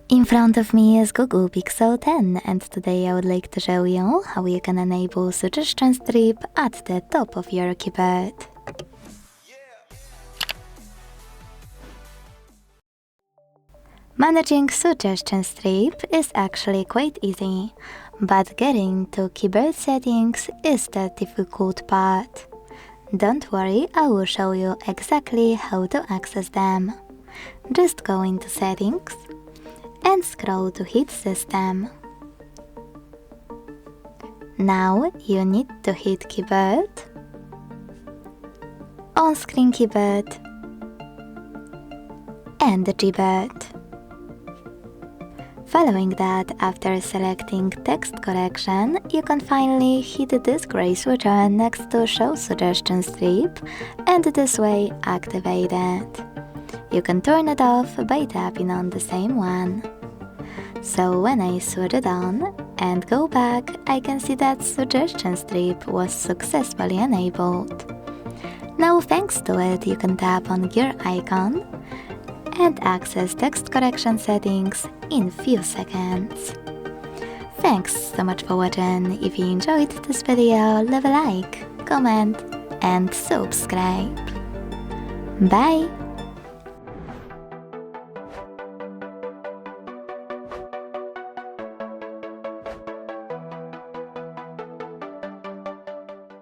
In front of me is Google Pixel 10 and today I would like to show you how you can enable Suggestion Strip at the top of your keyboard. Managing Suggestion Strip is actually quite easy, but getting to keyboard settings is the difficult part. Don't worry, I will show you exactly how to access them. Just go into Settings and scroll to hit System. Now you need to hit Keyboard, On-Screen Keyboard and Gboard. Following that, after selecting Text Correction, you can finally hit this gray switcher next to Show Suggestion Strip and this way activate it. You can turn it off by tapping on the same one. So when I switch it on and go back, I can see that Suggestion Strip was successfully enabled. Now thanks to it, you can tap on gear icon and access text correction settings in few seconds. Thanks so much for watching. If you enjoyed this video, leave a like, comment and subscribe. Bye!